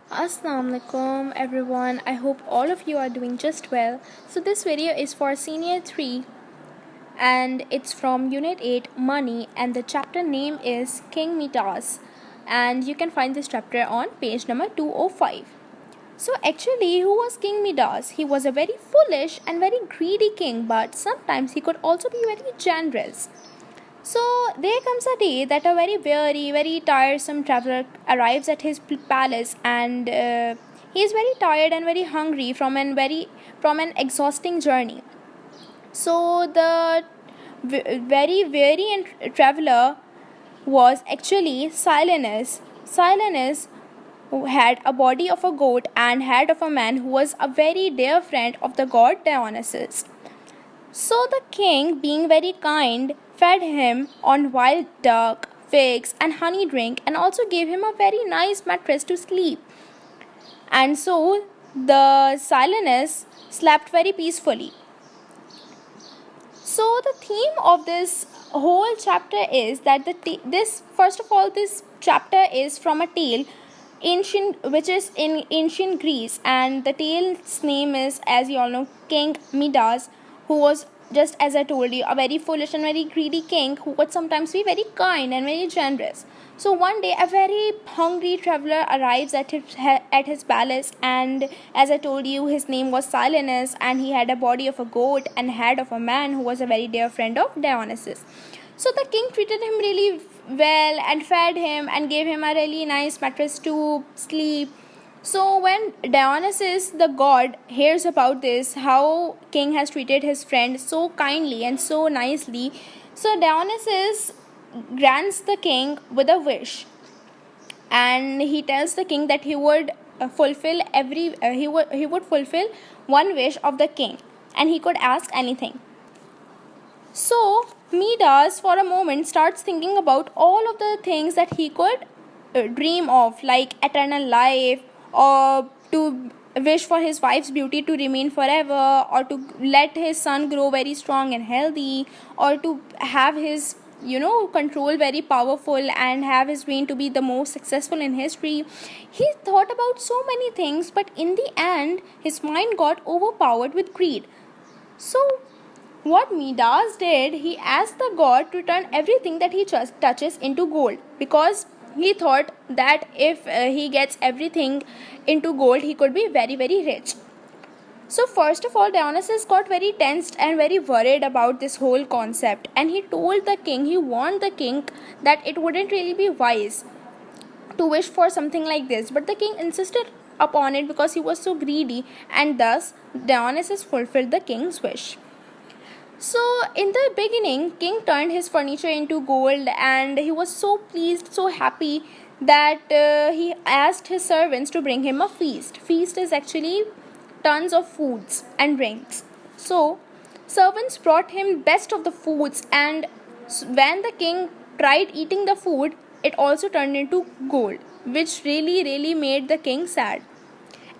Assalamualaikum everyone. I hope all of you are doing just well. So this video is for senior 3 and it's from unit 8 money and the chapter name is King Midas and you can find this chapter on page number 205. So actually who was King Midas? He was a very foolish and very greedy king, but sometimes he could also be very generous. So there comes a day that a very weary, very tiresome traveler arrives at his palace, and he is very tired and very hungry from an exhausting journey. So the very weary and traveler was actually Silenus. Silenus who had a body of a goat and head of a man who was a very dear friend of the god Dionysus. So the king, being very kind, fed him on wild duck, figs, and honey drink, and also gave him a very nice mattress to sleep. And so the Silenus slept very peacefully. So the theme of this whole chapter is that this chapter is from a tale which is in ancient Greece, and the tale's name is, as you all know, King Midas, who was, just as I told you, a very foolish and very greedy king who would sometimes be very kind and very generous. So one day, a very hungry traveler arrives at his palace, and as I told you, his name was Silenus, and he had a body of a goat and head of a man who was a very dear friend of Dionysus. So the king treated him really well and fed him and gave him a really nice mattress to sleep. So when Dionysus the god hears about this, how king has treated his friend so kindly and so nicely, so Dionysus grants the king with a wish, and he tells the king that he would he would fulfill one wish of the king, and he could ask anything. So Midas, for a moment, starts thinking about all of the things that he could dream of, like eternal life, or to wish for his wife's beauty to remain forever, or to let his son grow very strong and healthy, or to have his control very powerful and have his reign to be the most successful in history. He thought about so many things, but in the end his mind got overpowered with greed. So what Midas did, he asked the god to turn everything that he touches into gold, because he thought that if he gets everything into gold, he could be very, very rich. So, first of all, Dionysus got very tensed and very worried about this whole concept, and he warned the king that it wouldn't really be wise to wish for something like this. But the king insisted upon it because he was so greedy, and thus Dionysus fulfilled the king's wish. So, in the beginning, king turned his furniture into gold, and he was so pleased, so happy that he asked his servants to bring him a feast. Feast is actually tons of foods and drinks. So, servants brought him best of the foods, and when the king tried eating the food, it also turned into gold, which really, really made the king sad.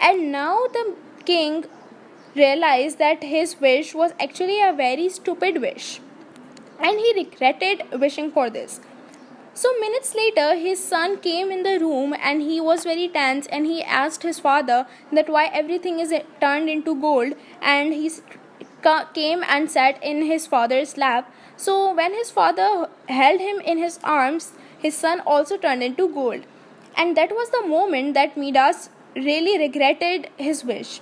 And now the king realized that his wish was actually a very stupid wish, and he regretted wishing for this. So, minutes later, his son came in the room and he was very tense, and he asked his father that why everything is turned into gold, and he came and sat in his father's lap. So, when his father held him in his arms, his son also turned into gold. And that was the moment that Midas really regretted his wish.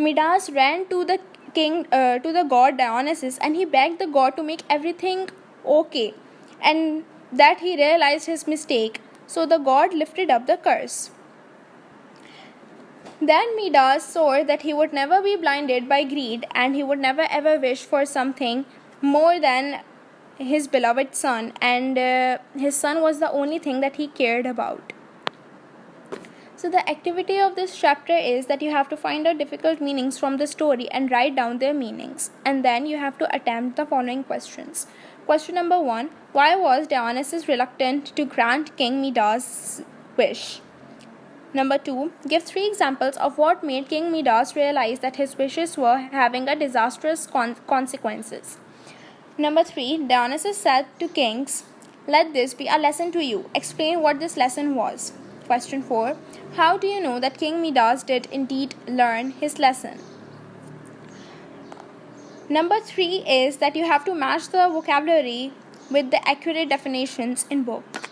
Midas ran to the to the god Dionysus, and he begged the god to make everything okay, and that he realized his mistake. So the god lifted up the curse. Then Midas swore that he would never be blinded by greed, and he would never ever wish for something more than his beloved son, and his son was the only thing that he cared about. So the activity of this chapter is that you have to find out difficult meanings from the story and write down their meanings. And then you have to attempt the following questions. Question number 1. Why was Dionysus reluctant to grant King Midas' wish? Number 2. Give 3 examples of what made King Midas realize that his wishes were having a disastrous consequences. Number 3. Dionysus said to kings, "Let this be a lesson to you. Explain what this lesson was." Question 4. How do you know that King Midas did indeed learn his lesson? Number 3 is that you have to match the vocabulary with the accurate definitions in book.